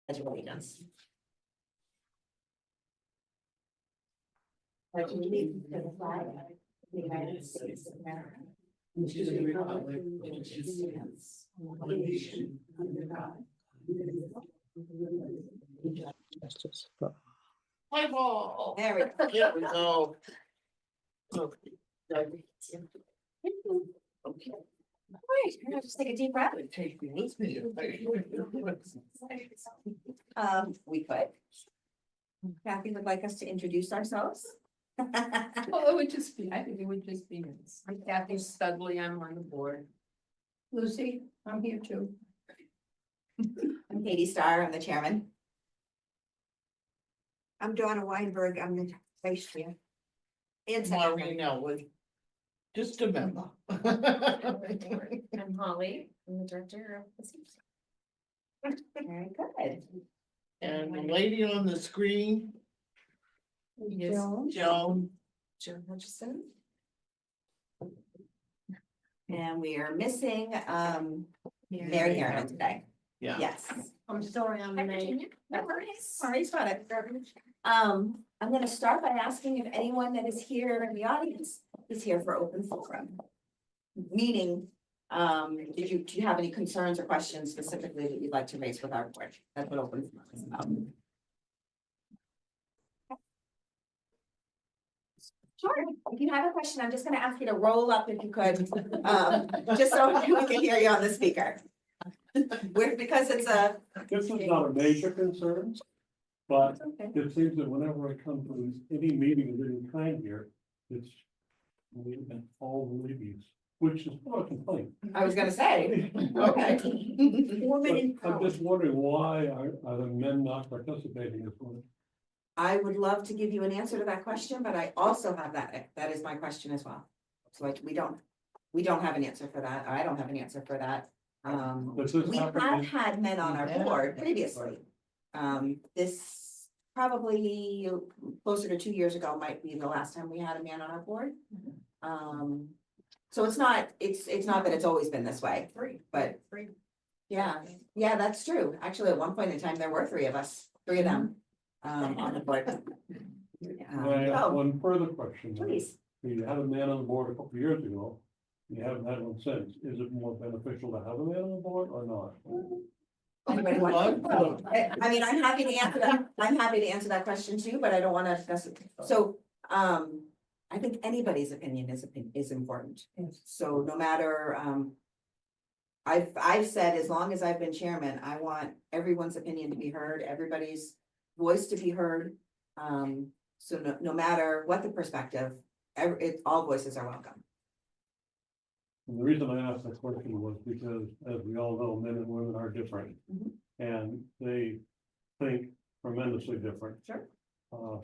That's really nice. Pledge allegiance to the flag of the United States of America, and to the republic for which it stands, one nation, under God, indivisible, with liberty and justice for all. Play ball. There we go. Here we go. Okay. Great, I'm gonna just take a deep breath. Take me with me. We could. Kathy would like us to introduce ourselves. Well, it would just be, I think it would just be nice. I'm Kathy Studley, I'm on the board. Lucy, I'm here too. I'm Katie Starr, I'm the chairman. I'm Donna Weinberg, I'm the vice chair. And secretary. Marina was just a member. I'm Holly, I'm the director of the CPC. Very good. And the lady on the screen, Yes. Joan. Joan Hutchison. And we are missing Mary Harriman today. Yeah. Yes. I'm sorry, I'm late. No worries. Sorry about it. I'm gonna start by asking if anyone that is here in the audience is here for open forum. Meaning, do you have any concerns or questions specifically that you'd like to raise with our board? That's what open forum is about. Sure, if you have a question, I'm just gonna ask you to roll up if you could, just so we can hear you on the speaker. Because it's a. This is not a major concern, but Okay. it seems that whenever I come to any meeting of any kind here, it's all the ladies, which is not a complaint. I was gonna say, okay. Woman in But I'm power. just wondering why are the men not participating as well? I would love to give you an answer to that question, but I also have that is my question as well. So like, we don't have an answer for that. I don't have an answer for that. Does this We happen have in- had men on our board previously. This probably closer to 2 years ago might be the last time we had a man on our board. So it's not that it's always been this way, but yeah, that's true. Actually, at one point in time, there were three of them, on the board. May I ask Oh, one further question? please. You had a man on the board a couple of years ago. You haven't had one since. Is it more beneficial to have a man on the board or not? Anybody want- I mean, I'm happy to answer that. I'm happy to answer that question too, but I don't want to. So, I think anybody's opinion is important. So no matter, I've said, as long as I've been chairman, I want everyone's opinion to be heard, everybody's voice to be heard. So no matter what the perspective, all voices are welcome. And the reason I asked that question was because, as we all know, men and women are different. Mhm. And they think tremendously different. Sure.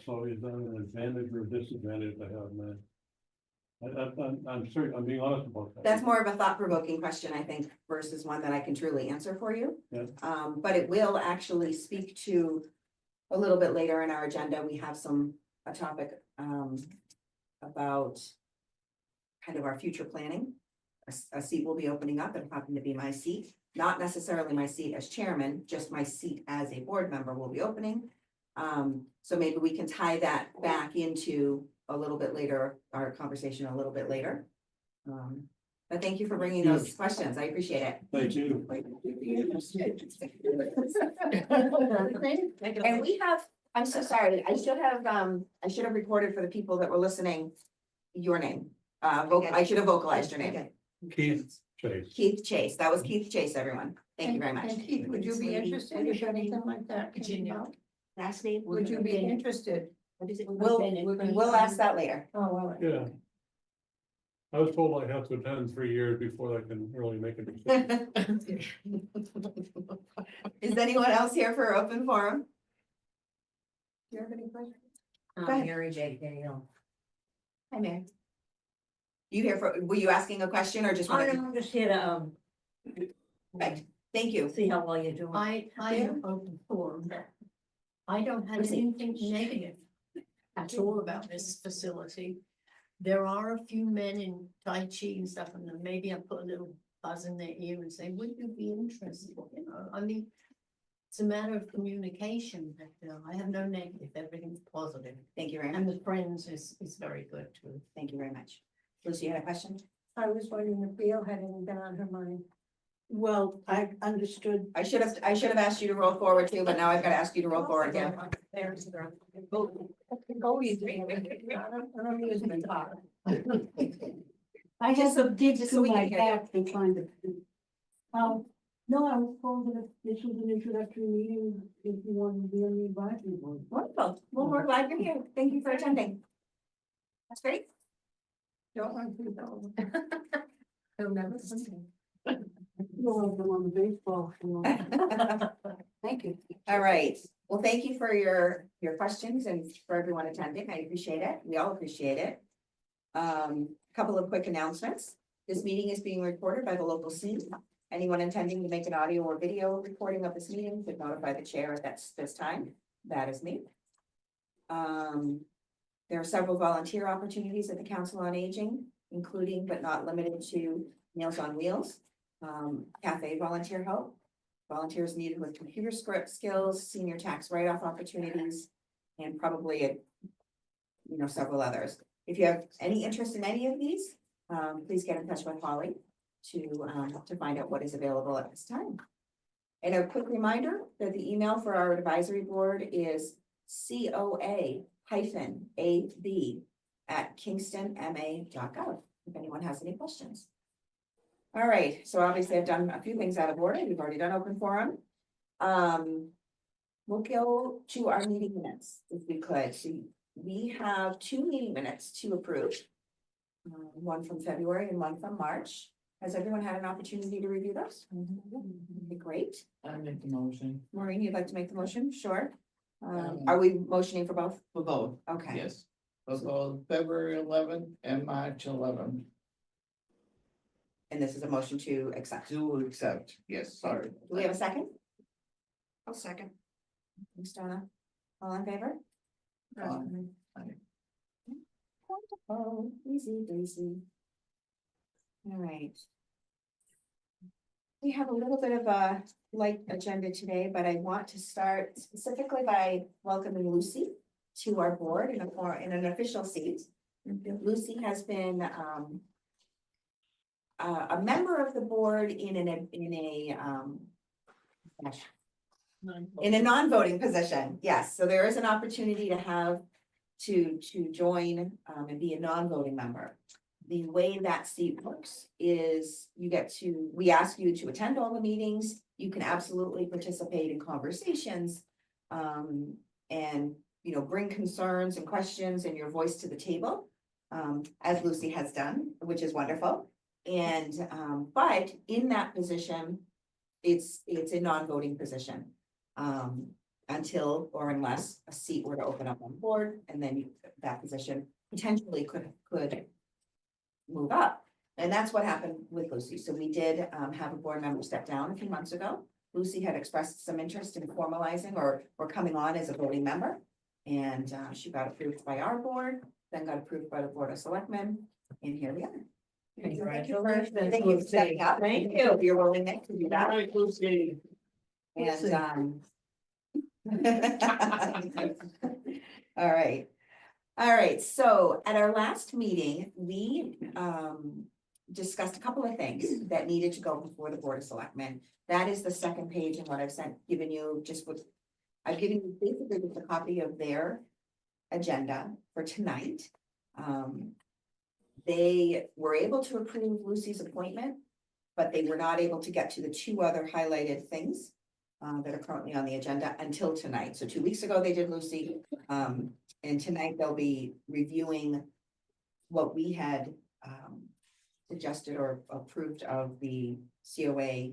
So is that an advantage or disadvantage to have men? I'm sorry, I'm being honest about that. That's more of a thought-provoking question, I think, versus one that I can truly answer for you. Yeah. But it will actually speak to, a little bit later in our agenda, we have a topic, about kind of our future planning. A seat will be opening up, it'll happen to be my seat, not necessarily my seat as chairman, just my seat as a board member will be opening. So maybe we can tie that back into a little bit later, our conversation a little bit later. But thank you for bringing those questions, I appreciate it. Thank you. And we have, I'm so sorry, I should have recorded for the people that were listening, your name. I should have vocalized your name. Okay. Keith Chase. Keith Chase, that was Keith Chase, everyone. Thank you very much. And Keith, would you be interested if anything like that came about? Last name? Would you be interested? What is it? We'll ask that later. Oh, all right. Yeah. I was told I have to attend 3 years before I can really make a decision. Is anyone else here for open forum? Do you have any questions? Go ahead. Mary J. Daniel. Hi, Mary. Were you asking a question or just wanted to? I'm just here to, Right, thank you. see how well you're doing. I am open forum. I don't have Proceed. anything negative at all about this facility. There are a few men in Tai Chi and stuff, and then maybe I put a little buzz in their ear and say, would you be interested? You know, I mean, it's a matter of communication, but I have no negative, everything's positive. Thank you very much. And the friends is very good too. Thank you very much. Lucy, you had a question? I was wondering if Gail had anything on her mind. Well, I understood. I should have asked you to roll forward too, but now I've got to ask you to roll forward again. There's the. Go easy. I don't use my talk. I have to dig just so through we my can hear you. back to find it. No, I was told that this was an introductory meeting, if you wanted to be on the advisory board. Wonderful. Well, we're glad you're here. Thank you for attending. That's great. Don't want to go. He'll never come. You'll have them on the baseball field. Thank you. All right. Well, thank you for your questions and for everyone attending. I appreciate it. We all appreciate it. Couple of quick announcements. This meeting is being recorded by the local scene. Anyone intending to make an audio or video recording of this meeting should notify the chair at this time. That is me. There are several volunteer opportunities at the Council on Aging, including but not limited to Meals on Wheels, cafe volunteer help, volunteers needed with computer script skills, senior tax write-off opportunities, and probably several others. If you have any interest in any of these, please get in touch with Holly to find out what is available at this time. And a quick reminder that the email for our advisory board is coa-ab@kingstonma.gov, if anyone has any questions. All right, so obviously I've done a few things out of order. We've already done open forum. We'll go to our meeting minutes if we could. We have 2 meeting minutes to approve. One from February and one from March. Has everyone had an opportunity to review those? Okay, great. I make the motion Maureen, you'd like to make the motion? Sure. Are we motioning for both? for both, Okay. yes. For both February 11th and March 11th. And this is a motion to accept. Do To accept, yes, sorry. we have a second? I'll second. Thanks, Donna. All in favor? Wonderful, easy breezy. All right. We have a little bit of a light agenda today, but I want to start specifically by welcoming Lucy to our board in an official seat. Lucy has been a member of the board in a non-voting position. Yes, so there is an opportunity to join and be a non-voting member. The way that seat works is we ask you to attend all the meetings. You can absolutely participate in conversations. And bring concerns and questions and your voice to the table. as Lucy has done, which is wonderful. And, but in that position, it's a non-voting position. Until or unless a seat were to open up on board, and then that position potentially could move up. And that's what happened with Lucy. So we did have a board member step down a few months ago. Lucy had expressed some interest in formalizing or coming on as a voting member. And she got approved by our board, then got approved by the Board of Selectmen, and here we are. Congratulations, Thank you for stepping up. Thank you. If you're willing to do that. Right, Lucy. And all right, so at our last meeting, we discussed a couple of things that needed to go before the Board of Selectmen. That is the second page in what I've given you, I've given you basically just a copy of their agenda for tonight. They were able to approve Lucy's appointment, but they were not able to get to the two other highlighted things that are currently on the agenda until tonight. So 2 weeks ago, they did Lucy. And tonight they'll be reviewing what we had suggested or approved of the COA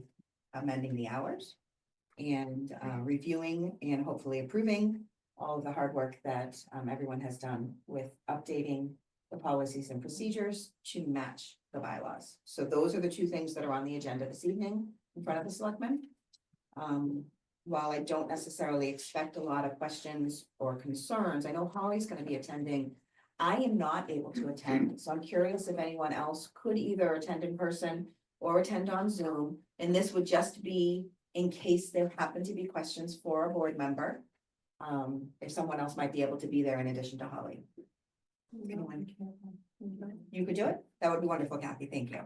amending the hours. And reviewing and hopefully approving all of the hard work that everyone has done with updating the policies and procedures to match the bylaws. So those are the two things that are on the agenda this evening in front of the selectmen. While I don't necessarily expect a lot of questions or concerns, I know Holly's gonna be attending. I am not able to attend, so I'm curious if anyone else could either attend in person or attend on Zoom. And this would just be in case there happen to be questions for a board member. If someone else might be able to be there in addition to Holly. Anyone? You could do it? That would be wonderful, Kathy, thank you.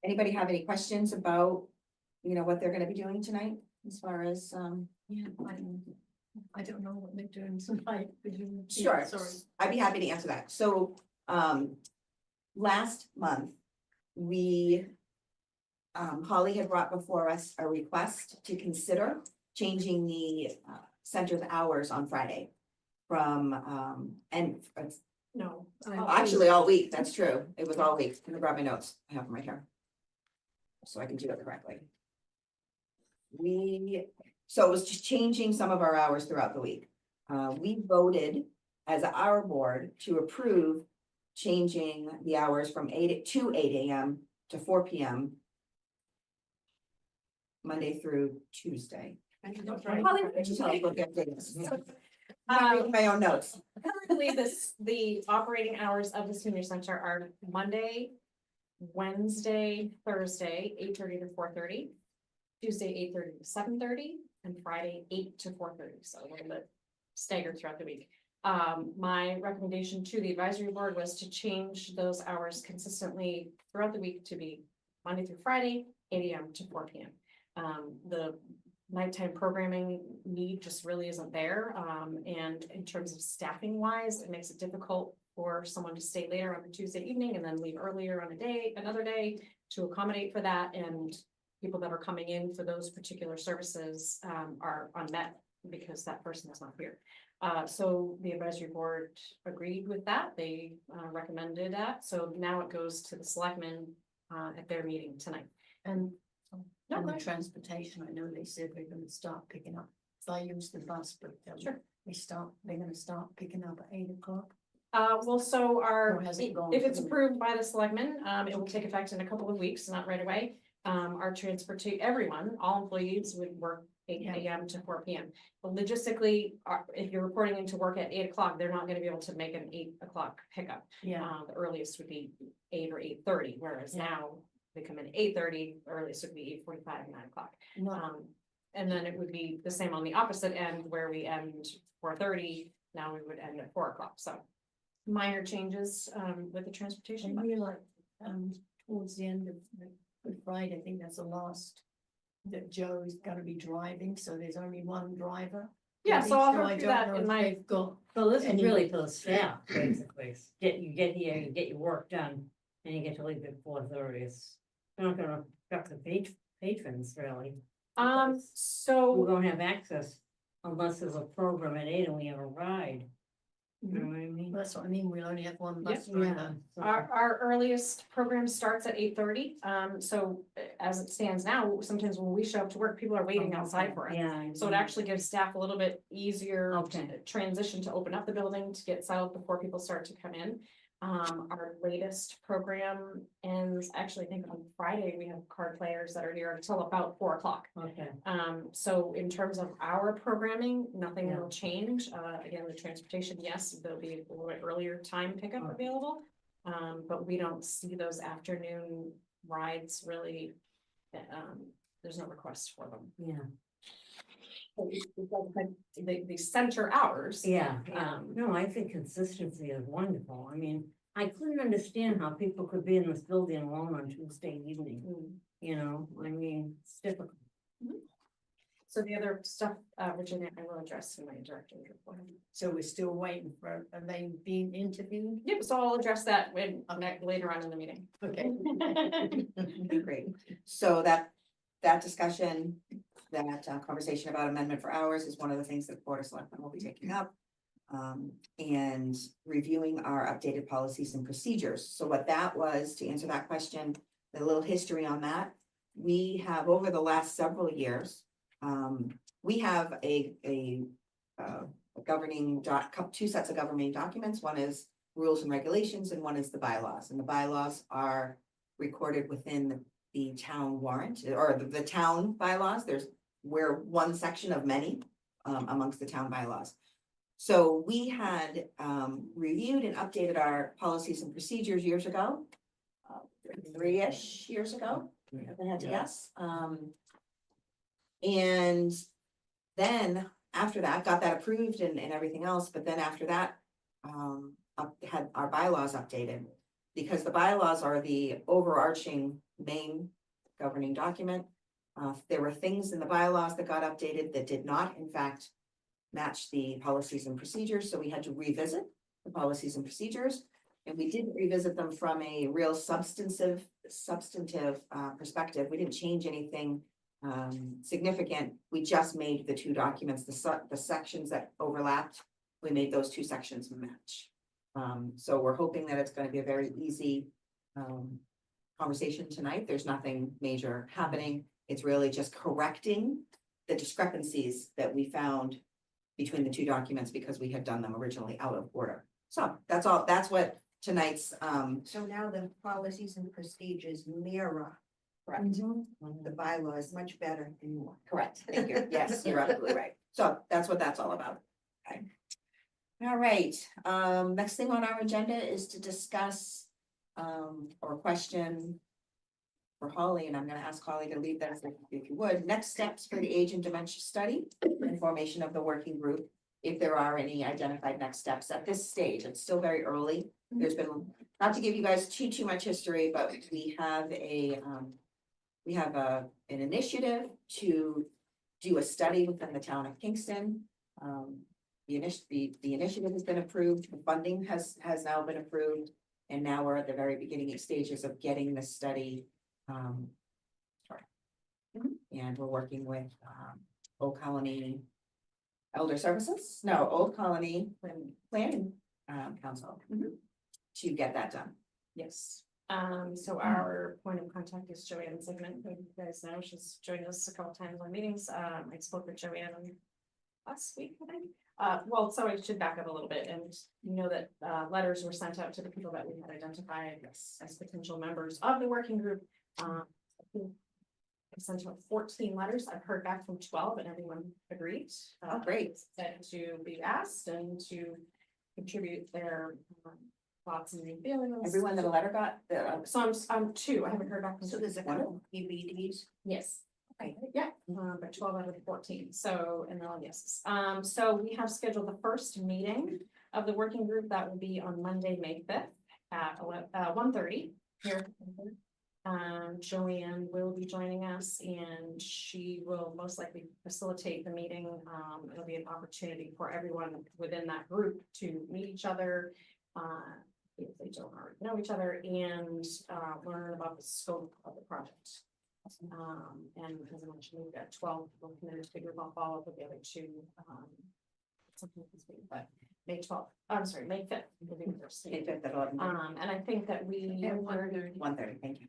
Anybody have any questions about, what they're gonna be doing tonight as far as, Yeah, I don't know what they're doing tonight. Could you- Sure, Sorry. I'd be happy to answer that. So, last month, we, Holly had brought before us a request to consider changing the center's hours on Friday from, No. actually all week, that's true. It was all week. Let me grab my notes. I have them right here. So I can do it correctly. So it was just changing some of our hours throughout the week. We voted as our board to approve changing the hours from 8 AM to 4 PM. Monday through Tuesday. Holly, why don't you tell us what the update is? I'm reading my own notes. Currently, the operating hours of the senior center are Monday, Wednesday, Thursday, 8:30 to 4:30. Tuesday, 8:30 to 7:30, and Friday, 8 to 4:30, so a little bit staggered throughout the week. My recommendation to the advisory board was to change those hours consistently throughout the week to be Monday through Friday, 8 AM to 4 PM. The nighttime programming need just really isn't there. And in terms of staffing wise, it makes it difficult for someone to stay later on a Tuesday evening and then leave earlier on another day to accommodate for that. And people that are coming in for those particular services are unmet because that person is not here. So the advisory board agreed with that. They recommended that. So now it goes to the selectmen at their meeting tonight. And No, on go the ahead. transportation, I know they said they're gonna start picking up. So I use the bus, but Sure. they're gonna start picking up at 8 o'clock. Well, so Or has it gone if it's through? approved by the selectmen, it will take effect in a couple of weeks, not right away. Our everyone, all employees would work 8 Yeah. AM to 4 PM. But logistically, if you're reporting into work at 8 o'clock, they're not gonna be able to make an 8 o'clock pickup. Yeah, The earliest would be 8 or 8:30, whereas Yeah. now they come in 8:30, earliest would be 8:45, 9 o'clock. no, And then it would be the same on the opposite end where we end 4:30, now we would end at 4 o'clock, so. Minor changes with the I transportation. but- realized, towards the end of the Good Friday, I think that's the last. That Joe's gonna be driving, so there's only one driver. Yeah, so I'll So go I through don't that know in if my, they've got, So this is Any- really for the staff, basically. You get here, you get your work done, and you get to leave at 4:30. It's not gonna affect the patrons, really. We So, won't have access unless there's a program at 8 and we have a ride. You know what I mean? That's what I mean, we only have one bus Yeah. driver. So- our earliest program starts at 8:30. So as it stands now, sometimes when we show up to work, people are waiting outside for us. Yeah. So it actually gives staff a little bit easier Okay. to transition to open up the building, to get settled before people start to come in. Our latest program ends, actually, I think on Friday, we have card players that are here until about 4 o'clock. Okay. So in terms of our programming, nothing Yeah. will change. Again, the transportation, yes, there'll be a little bit earlier time pickup Okay. available. But we don't see those afternoon rides really. There's no request for them. Yeah. The center hours. Yeah. Um, No, I think consistency is wonderful. I mean, I couldn't understand how people could be in this building alone on Tuesday evening, mm. you know, I mean, it's difficult. So the other stuff, Virginia, I will address in my director's report. So we're still waiting for, are they being interviewed? Yep, so I'll address that when, later on in the meeting. Okay. Great. So that discussion, that conversation about amendment for hours is one of the things that the Board of Selectmen will be taking up. And reviewing our updated policies and procedures. So what that was, to answer that question, a little history on that. We have, over the last several years, we have a governing two sets of governing documents. One is rules and regulations and one is the bylaws. And the bylaws are recorded within the town warrant or the town bylaws. We're one section of many amongst the town bylaws. So we had reviewed and updated our policies and procedures years ago, 3-ish years ago, if I had to guess. And then after that, got that approved and everything else, but then after that, had our bylaws updated. Because the bylaws are the overarching main governing document. There were things in the bylaws that got updated that did not, in fact, match the policies and procedures, so we had to revisit the policies and procedures. And we didn't revisit them from a real substantive perspective. We didn't change anything significant. We just made the two documents, the sections that overlapped, we made those two sections match. So we're hoping that it's gonna be a very easy conversation tonight. There's nothing major happening. It's really just correcting the discrepancies that we found between the two documents because we had done them originally out of order. So that's all, that's what tonight's, So now the policies and procedures mirror correct, the bylaws much better and more. correct, thank you, yes, you're absolutely right. So that's what that's all about. Okay. All right, next thing on our agenda is to discuss, or question for Holly, and I'm gonna ask Holly to lead that if you would, next steps for the age and dementia study and formation of the working group. If there are any identified next steps at this stage, it's still very early. There's been, not to give you guys too much history, but we have an initiative to do a study within the town of Kingston. The initiative has been approved, the funding has now been approved, and now we're at the very beginning stages of getting the study. And we're working with Old Colony Elder Services, no, Old Colony Planning Council to get that done. Yes, so our point of contact is Joanne Sigmund, who you guys know, she's joined us a couple times on meetings. I spoke with Joanne last week, I think. Well, so I should back up a little bit, and you know that letters were sent out to the people that we had identified as potential members of the working group. I sent out 14 letters. I've heard back from 12 and everyone agreed. Oh, great. Said to be asked and to contribute their thoughts and feelings. Everyone that a letter got, So I'm 2. I haven't heard back from So there's a couple EBDs. Yes. Okay, yeah, but 12 out of the 14, so, and they're all yeses. So we have scheduled the first meeting of the working group. That will be on Monday, May 5th at 1:30 here. Joanne will be joining us and she will most likely facilitate the meeting. It'll be an opportunity for everyone within that group to meet each other. If they don't already know each other and learn about the scope of the project. And as I mentioned, we've got 12 people committed to the group. I'll follow up with the other two, something this week, but May 12th, I'm sorry, May 5th. will be the first Okay, meeting. fifth at 11. And I think that we. 1:30, thank you.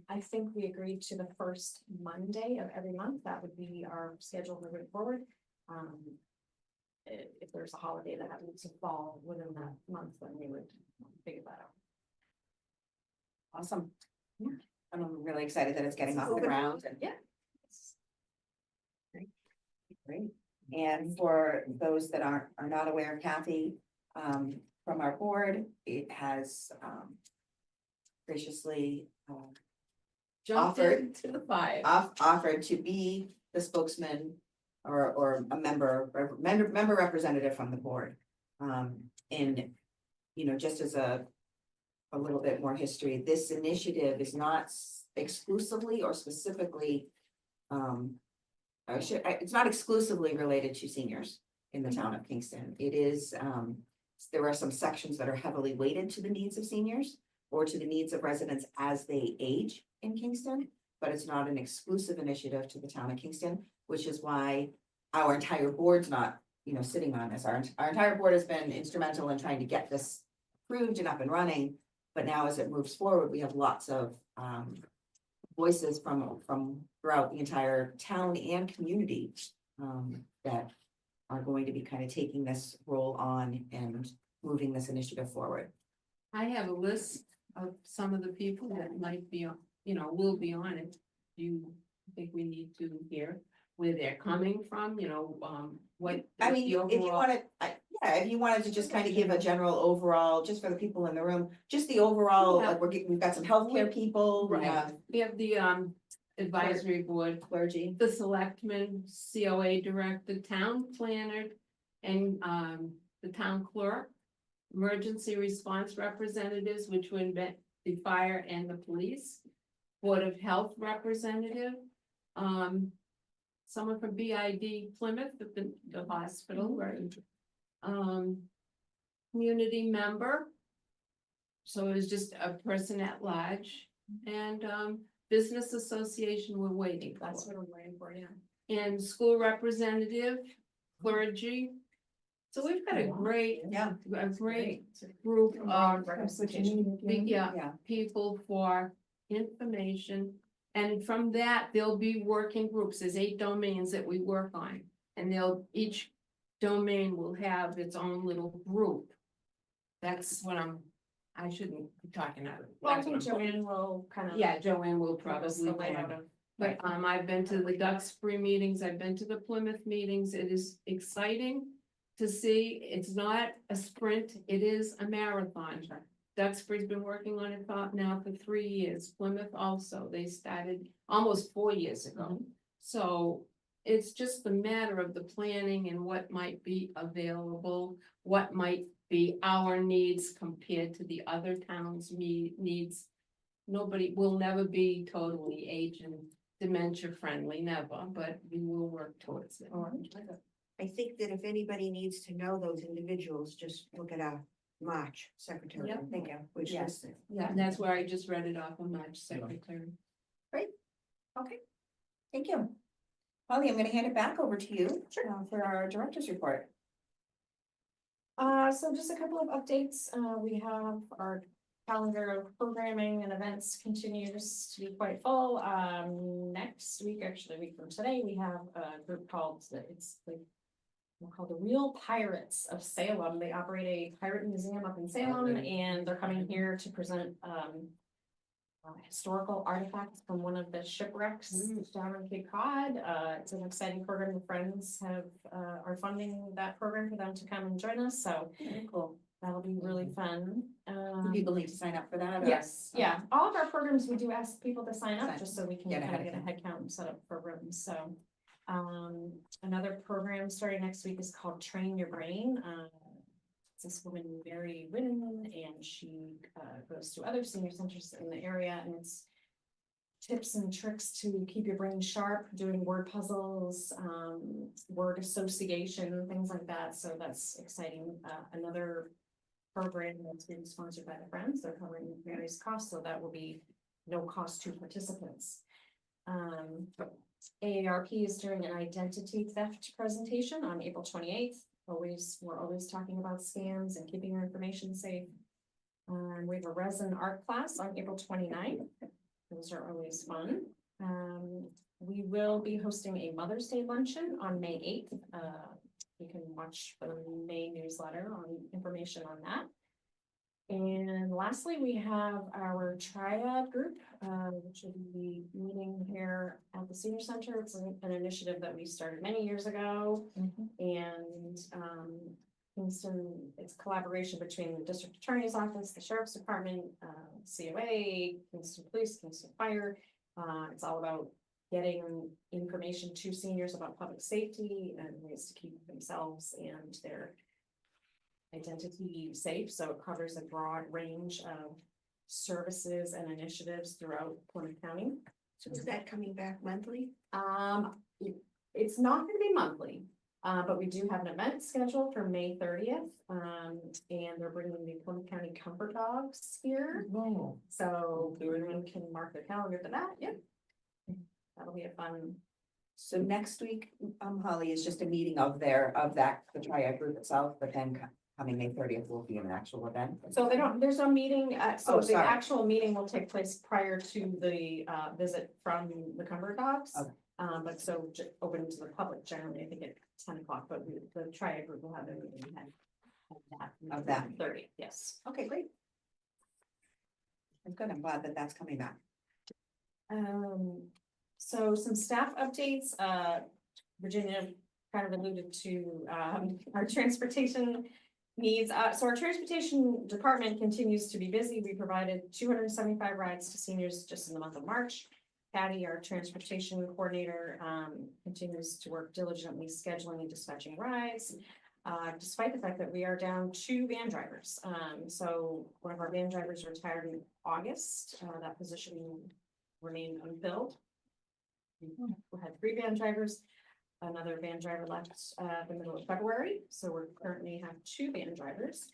I think we agreed to the first Monday of every month. That would be our schedule moving forward. If there's a holiday that happens to fall within that month, then we would figure that out. Awesome. Yeah, I'm really excited that it's getting off the ground and. Yeah. Great. And for those that are not aware, Kathy, from our board, it has, graciously, Jumped Offered. into the fire. offered to be the spokesman or a member representative from the board. And, just as a little bit more history, this initiative is not exclusively or specifically, it's not exclusively related to seniors in the town of Kingston. It is, there are some sections that are heavily weighted to the needs of seniors or to the needs of residents as they age in Kingston, but it's not an exclusive initiative to the town of Kingston, which is why our entire board's not, sitting on this. Our entire board has been instrumental in trying to get this approved and up and running. But now as it moves forward, we have lots of voices from throughout the entire town and community that are going to be kind of taking this role on and moving this initiative forward. I have a list of some of the people that might be, will be on it. Do you think we need to hear where they're coming from, what? I mean, the if you overall- wanted, if you wanted to just kind of give a general overall, just for the people in the room, just the overall, Yeah. like we've got some healthcare people, we Right. have We have the advisory board, clergy. the selectmen, COA director, town planner, and the town clerk. Emergency response representatives, which would be the fire and the police. Board of Health representative. Someone from BID Plymouth, the hospital, right? Community member. So it was just a person at large, and business association we're waiting for. That's what I'm waiting for, yeah. And school representative, clergy. So we've got a great, Yeah. group Broad of, representation. yeah, Yeah. people for information. And from that, there'll be working groups. There's 8 domains that we work on. And each domain will have its own little group. That's what I shouldn't be talking out of. Well, I that's think what I'm- Joanne will kind of. Yeah, Joanne will give us the probably. layout of. But I've been to the Duxbury meetings, I've been to the Plymouth meetings, it is exciting to see, it's not a sprint, it is a marathon. Duxbury's been working on it now for 3 years, Plymouth also, they started almost 4 years ago. So it's just a matter of the planning and what might be available, what might be our needs compared to the other towns' needs. Nobody will never be totally age and dementia friendly, never, but we will work towards it. I think that if anybody needs to know those individuals, just look at our March secretary. Yep. Thank you. Which Yes. is, Yeah, and that's where I just read it off of March secretary. Okay, thank you. Holly, I'm gonna hand it back over to you for our director's report. So just a couple of updates. We have our calendar of programming and events continues to be quite full. Next week, actually a week from today, we have a group called, we're called the Real Pirates of Salem. They operate a pirate museum up in Salem, and they're coming here to present historical artifacts from one of the shipwrecks down in Cape Cod. It's an exciting program. The Friends are funding that program for them to come and join us, so Very cool. that'll be really fun. Do people need to sign up for that? Or- Yes, yeah, all of our programs, we do ask people to sign up, Sign. just so we can Get kind of ahead get a of head count and set up for rooms, so. Another program starting next week is called Train Your Brain. It's this woman, Mary Whitten, and she goes to other senior centers in the area, and it's tips and tricks to keep your brain sharp, doing word puzzles, word association, things like that, so that's exciting. Another program that's being sponsored by the Friends, they're covering various costs, so that will be no cost to participants. AARP is doing an identity theft presentation on April 28th. We're always talking about scams and keeping your information safe. We have a resin art class on April 29th. Those are always fun. We will be hosting a Mother's Day luncheon on May 8th. You can watch the May newsletter on information on that. And lastly, we have our triad group, which will be meeting here at the senior center. It's an initiative that we started many years ago. And Kingston, it's collaboration between the district attorney's office, the sheriff's department, COA, Kingston Police, Kingston Fire. It's all about getting information to seniors about public safety and ways to keep themselves and their identity safe. So it covers a broad range of services and initiatives throughout Plymouth County. So is that coming back monthly? It's not gonna be monthly, but we do have an event scheduled for May 30th. And they're bringing the Plymouth County Comfort Dogs here. Oh, So everyone can mark their calendar for that. Yep. That'll be a fun. So next week, Holly, is just a meeting of the triad group itself, but then coming May 30th will be an actual event. So there's no meeting, so Oh, the sorry. actual meeting will take place prior to the visit from the Comfort Dogs. Okay. But so open to the public generally, I think at 10 o'clock, but the triad group will have a meeting Of that. 30, yes. Okay, great. Good, I'm glad that that's coming back. So some staff updates, Virginia kind of alluded to, our transportation needs. So our transportation department continues to be busy. We provided 275 rides to seniors just in the month of March. Patty, our transportation coordinator, continues to work diligently scheduling and dispatching rides. Despite the fact that we are down 2 van drivers. So one of our van drivers retired in August, that position remained unfilled. We had 3 van drivers. Another van driver left the middle of February, so we currently have 2 van drivers.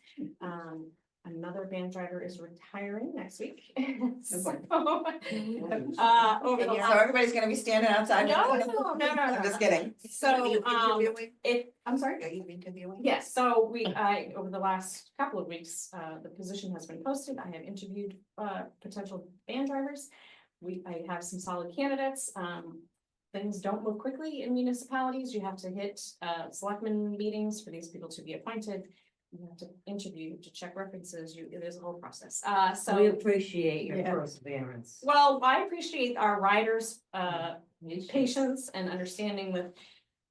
Another van driver is retiring next week. So, over the So last- everybody's gonna be standing outside? No. I'm just kidding. So, Interviewing? I'm sorry? Are you interviewing? Yes, so over the last couple of weeks, the position has been posted. I have interviewed potential van drivers. I have some solid candidates. Things don't move quickly in municipalities. You have to hit selectmen meetings for these people to be appointed. You have to interview, to check references. There's a whole process. We So, appreciate your Yeah. perseverance. well, I appreciate our riders' patience and understanding with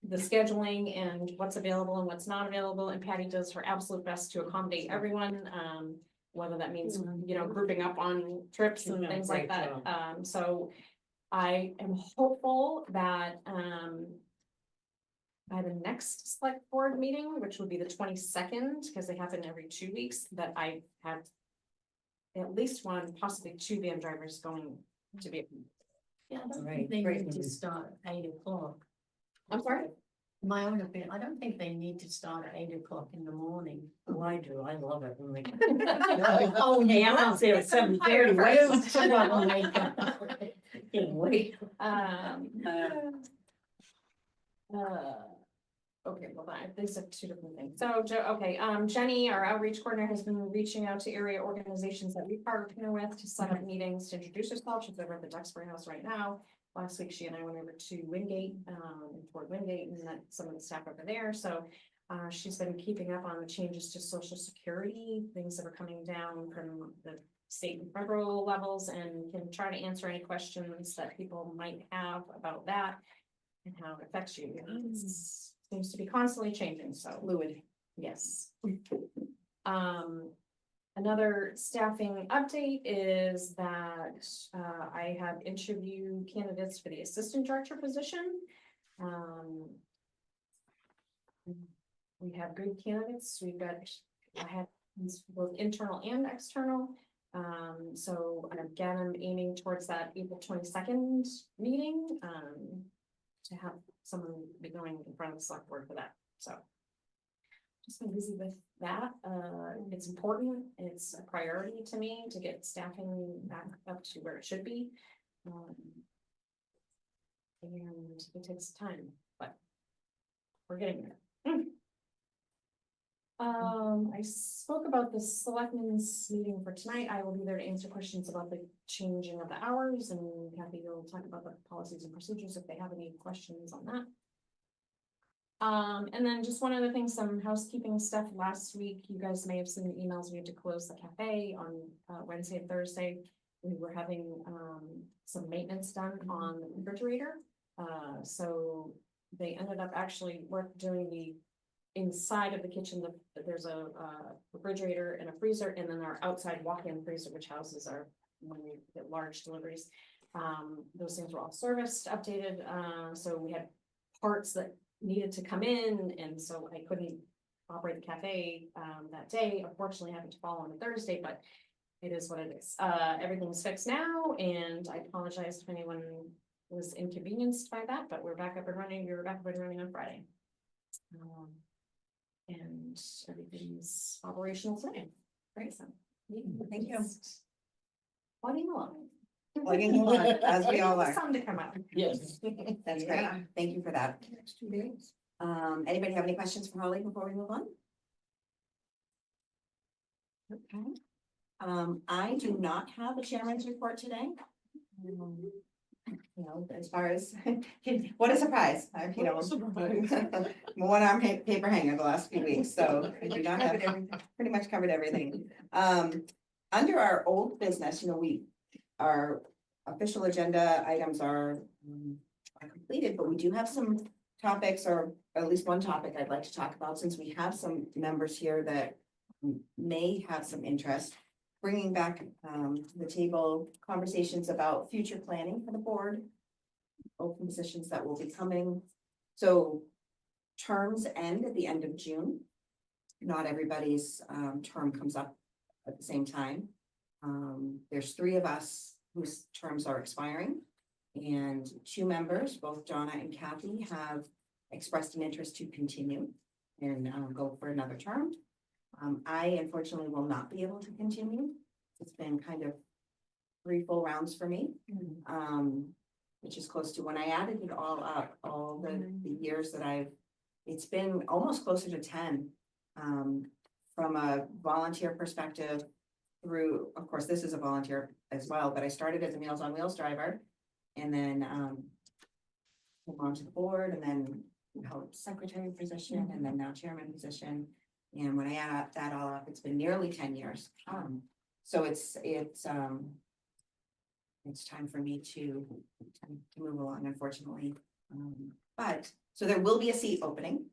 the scheduling and what's available and what's not available, and Patty does her absolute best to accommodate everyone, whether that means, grouping up on trips and Yeah, things like great that. So I am hopeful that, by the next select board meeting, which will be the 22nd, because they happen every 2 weeks, that I have at least 1, possibly 2 van drivers going to be. Yeah, I don't Right, think they great need to news. start at 8 o'clock. I'm sorry? My own opinion, I don't think they need to start at 8 o'clock in the morning. Oh, I do, I love it when they. Oh, Hey, I'm out there at 7:30, wait. Troublemaker. Can't wait. Okay, well, these are 2 different things. So, Jenny, our outreach coordinator, has been reaching out to area organizations that we partner with to set up meetings to introduce herself. She's over at the Duxbury House right now. Last week, she and I went over to Wingate, toward Wingate, and met some of the staff over there. So she's been keeping up on the changes to Social Security, things that are coming down from the state and federal levels, and can try to answer any questions that people might have about that and how it affects you. It seems to be constantly changing, so. Fluid. Yes. Another staffing update is that I have interviewed candidates for the assistant director position. We have good candidates. I had both internal and external. So again, I'm aiming towards that April 22nd meeting, to have someone be going in front of the select board for that, so. just been busy with that. It's important. It's a priority to me to get staffing back up to where it should be. And it takes time, but we're getting there. I spoke about the selectmen's meeting for tonight. I will be there to answer questions about the changing of the hours, and Kathy will talk about the policies and procedures if they have any questions on that. And then just one other thing, some housekeeping stuff. Last week, you guys may have seen the emails. We had to close the cafe on Wednesday and Thursday. We were having some maintenance done on the refrigerator. So they ended up actually doing the inside of the kitchen. There's a refrigerator and a freezer, and then our outside walk-in freezer, which houses our when we get large deliveries. Those things were all serviced, updated. So we had parts that needed to come in, and so I couldn't operate the cafe that day. Unfortunately, I having to fall on a Thursday, but it is what it is. Everything's fixed now, and I apologize if anyone was inconvenienced by that, but we're back up and running. We were back up and running on Friday. And everything's operational today. Great, so. Thank you. Plugging along. Plugging along, as we all are. Some to come out. Yes. That's great. Yeah. Thank you for that. Next 2 days. Anybody have any questions for Holly before we move on? Okay. I do not have a chairman's report today. You know, as far as, what a surprise, you know, one arm paper hanger the last few weeks, so I do not have, pretty much covered everything. Under our old business, you know, our official agenda items are completed, but we do have some topics, or at least one topic I'd like to talk about, since we have some members here that may have some interest. Bringing back to the table conversations about future planning for the board, open positions that will be coming. So terms end at the end of June. Not everybody's term comes up at the same time. There's 3 of us whose terms are expiring, and 2 members, both Donna and Kathy, have expressed an interest to continue and go for another term. I unfortunately will not be able to continue. It's been kind of 3 full rounds for me, which is close to when I added it all up, all the years that it's been almost closer to 10. From a volunteer perspective through, of course, this is a volunteer as well, but I started as a Meals on Wheels driver, and then came onto the board, and then held secretary position, and then now chairman position. And when I add that all up, it's been nearly 10 years. So it's time for me to move along, unfortunately. But so there will be a seat opening.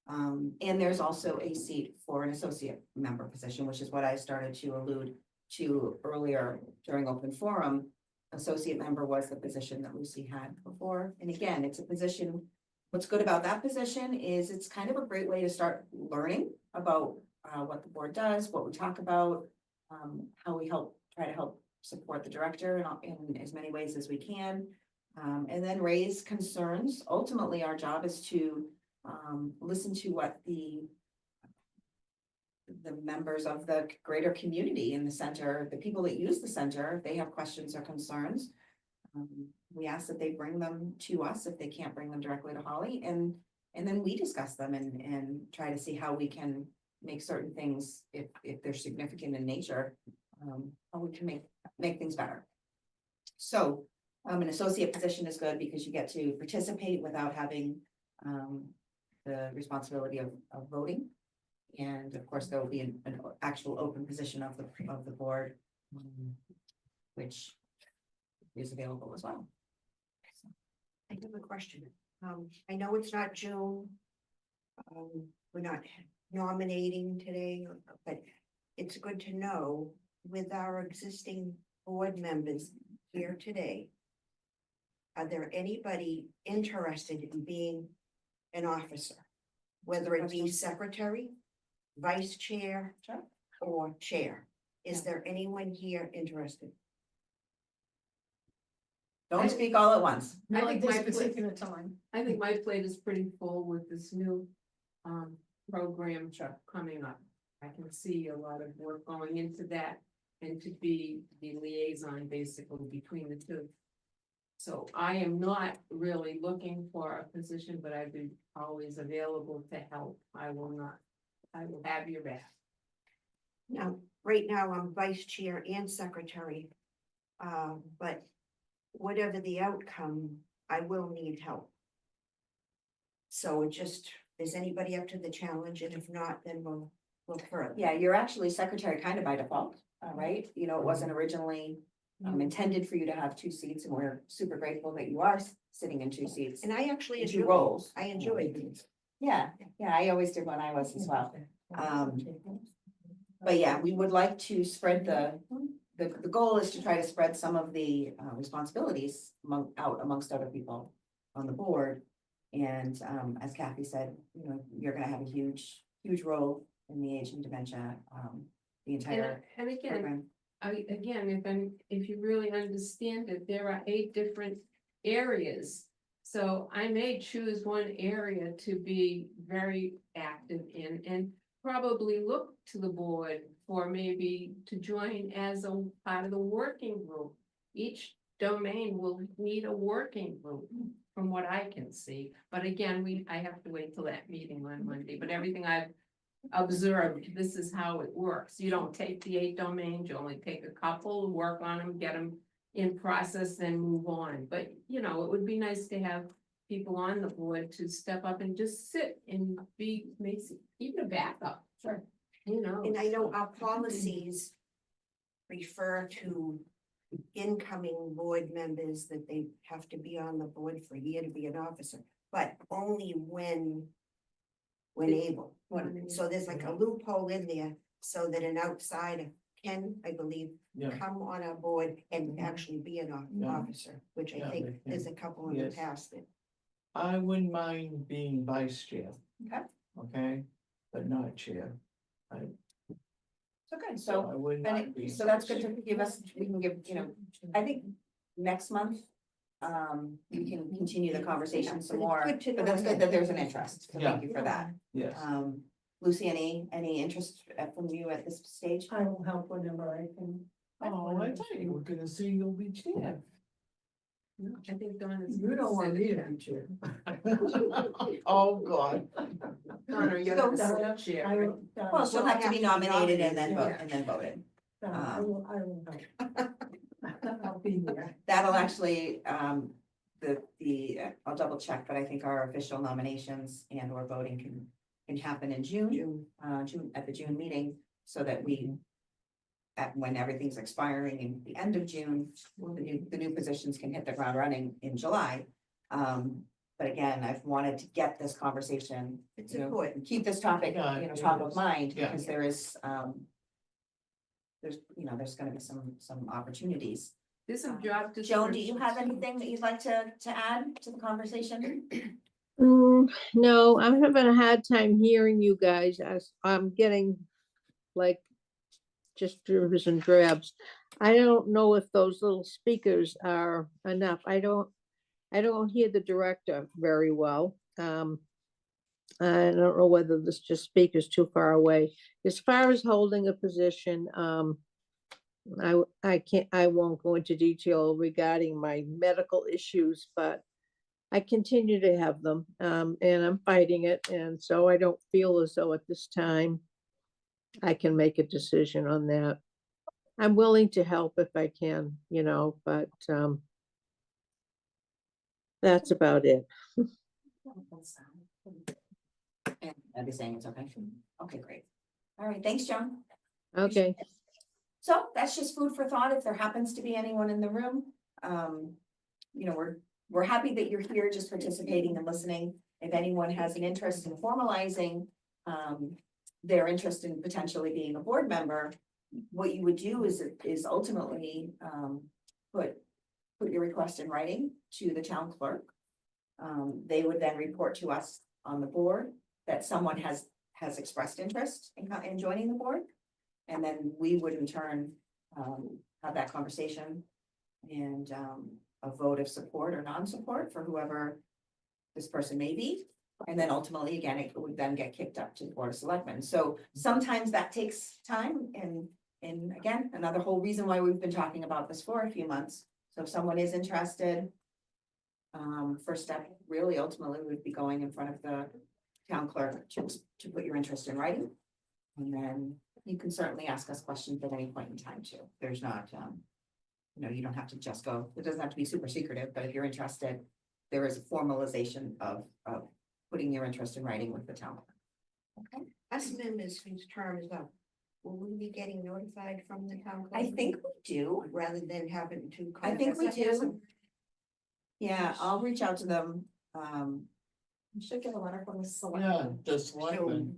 And there's also a seat for an associate member position, which is what I started to allude to earlier during open forum. Associate member was the position that Lucy had before. And again, it's a position. What's good about that position is it's kind of a great way to start learning about what the board does, what we talk about, how we try to help support the director in as many ways as we can, and then raise concerns. Ultimately, our job is to listen to what the members of the greater community in the center, the people that use the center, if they have questions or concerns, we ask that they bring them to us if they can't bring them directly to Holly, and then we discuss them and try to see how we can make certain things, if they're significant in nature, how we can make things better. So an associate position is good because you get to participate without having the responsibility of voting. And of course, there will be an actual open position of the board, which is available as well. I have a question. I know it's not June. We're not nominating today, but it's good to know with our existing board members here today. Are there anybody interested in being an officer? Whether it be secretary, vice chair, or chair? Is there anyone here interested? Don't speak all at once. I Not think at this my plate- particular time. I think my plate is pretty full with this new programs are coming up. I can see a lot of work going into that and to be the liaison basically between the two. So I am not really looking for a position, but I've been always available to help. I will have your back. Now, right now, I'm vice chair and secretary. But whatever the outcome, I will need help. So it just, is anybody up to the challenge? And if not, then we'll look further. Yeah, you're actually secretary kind of by default, right? You know, it wasn't originally intended for you to have 2 seats, and we're super grateful that you are sitting in 2 seats. And I actually In 2 enjoy, roles. I enjoy it. Yeah, I always did when I was as well. But yeah, we would like to spread the goal is to try to spread some of the responsibilities out amongst other people on the board. And as Kathy said, you know, you're gonna have a huge role in the age and dementia, the entire And again, program. if you really understand it, there are 8 different areas. So I may choose one area to be very active in and probably look to the board for maybe to join as a part of the working group. Each domain will need a working group, from what I can see. But again, I have to wait till that meeting on Monday, but everything I've observed, this is how it works. You don't take the 8 domains, you only take a couple, work on them, get them in process, then move on. But, you know, it would be nice to have people on the board to step up and just sit and be, even a backup. Sure. You know. And I know our policies refer to incoming board members that they have to be on the board for a year to be an officer, but only when able. So there's like a loophole in there so that an outsider can, I believe, Yeah. come on our board and actually be an Yeah. officer, which I Yeah, think they can. there's a couple in the Yes. past that. I wouldn't mind being vice chair. Okay. Okay, but not chair. Okay, So so I wouldn't mind being. so that's vice good to give us, we can give, you know, I think next month, we can continue the conversation some But it's more, good to but know that's good ahead. that there's an interest, so thank Yeah. you for that. Yes, Lucy, any interest from you at this stage? I will help whenever I can. oh, I thought you were gonna say you'll be chair. I think Dawn is. You don't want me to be chair. Oh, God. Donna, you're So, the chair. I right? will, Well, she'll have to be nominated and then vote, yeah. and then voted. I will help. I'll be there. That'll actually, I'll double check, but I think our official nominations and or voting can happen in June, at the June meeting, so that when everything's expiring in the end of June, the new positions can hit the ground running in July. But again, I've wanted to get this conversation, It's you know, important. keep this topic, Yeah, you know, it top of is. mind, Yeah. because there's gonna be some opportunities. There's some job. Joan, do you have anything that you'd like to add to the conversation? No, I'm having a hard time hearing you guys as I'm getting like just dribs and drabs. I don't know if those little speakers are enough. I don't hear the director very well. I don't know whether this just speaker's too far away. As far as holding a position, I won't go into detail regarding my medical issues, but I continue to have them, and I'm fighting it, and so I don't feel as though at this time I can make a decision on that. I'm willing to help if I can, you know, but that's about it. And I'd be saying it's okay. Okay, great. All right, thanks, Joan. Okay. So that's just food for thought. If there happens to be anyone in the room, you know, we're happy that you're here just participating and listening. If anyone has an interest in formalizing their interest in potentially being a board member, what you would do is ultimately put your request in writing to the town clerk. They would then report to us on the board that someone has expressed interest in joining the board. And then we would in turn have that conversation and a vote of support or non-support for whoever this person may be. And then ultimately, again, it would then get kicked up to the Board of Selectmen. So sometimes that takes time and again, another whole reason why we've been talking about this for a few months. So if someone is interested, first step really ultimately would be going in front of the town clerk to put your interest in writing. And then you can certainly ask us questions at any point in time too. There's not, you don't have to just go, it doesn't have to be super secretive, but if you're interested, there is a formalization of putting your interest in writing with the town. Okay, Us members whose term is up, will we be getting notified from the town? I clerk think we do. Rather than having to. I think we contact us? do. Yeah, I'll reach out to them. You should get a letter from the select. Yeah, just like them.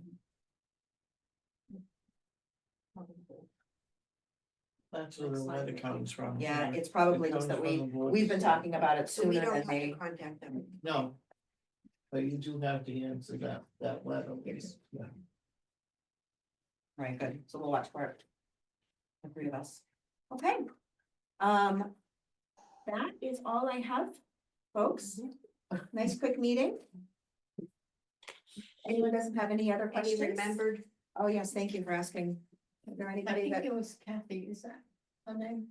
That's where the letter comes from. Yeah, it's probably It just that comes from the board. we've been talking about it So we sooner don't than have to they. contact them. No. But you do have to answer that letter. Yes. Yeah. Right, good. So we'll watch for it. The three of us. Okay. That is all I have, folks. Nice quick meeting. Anyone doesn't have any other Any questions? remembered? Oh, yes, thank you for asking. Is there I anybody think that, it was Kathy, is that her name?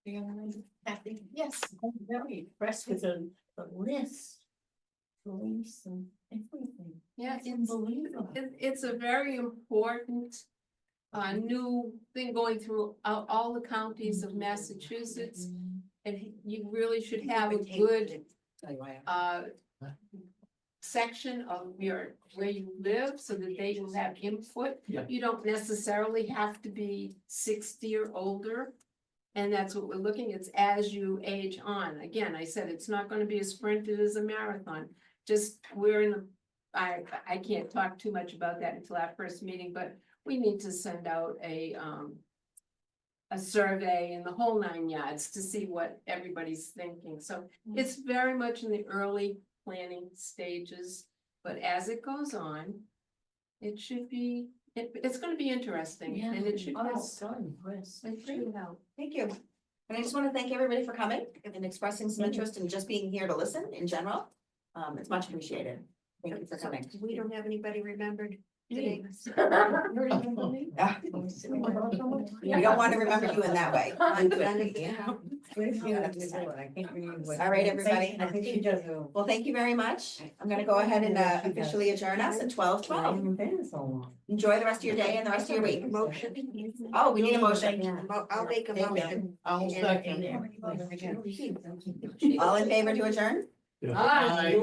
The young lady, Kathy, yes, I'm very impressed with the list. Police and everything. Yeah, It's unbelievable. It's a very important new thing going through all the counties of Massachusetts. And you really should have a good tell you why I- section of where you live so that they will have input. Yeah. You don't necessarily have to be 60 or older. And that's what we're looking, it's as you age on. Again, I said, it's not gonna be a sprint, it is a marathon. Just, we're in the, I can't talk too much about that until our first meeting, but we need to send out a survey and the whole 9 yards to see what everybody's thinking. So it's very much in the early planning stages, but as it goes on, it should be, it's gonna be interesting Yeah, and it should I help. was so impressed. It should help. Thank you. And I just want to thank everybody for coming and expressing some interest in just being here to listen in general. It's much appreciated. Thank you for So coming. we don't have anybody remembered today. Yeah. We don't want to remember you in that way. I can't remember. All right, everybody. I think she does. Well, thank you very much. I'm gonna go ahead and officially adjourn us at 12:12. been so long. Enjoy the rest of your day and the rest of your week. Motion. Oh, we need a motion. I'll make a Thank you. motion. I'll second. All in favor to adjourn? Aye.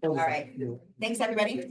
All right. Thanks, everybody.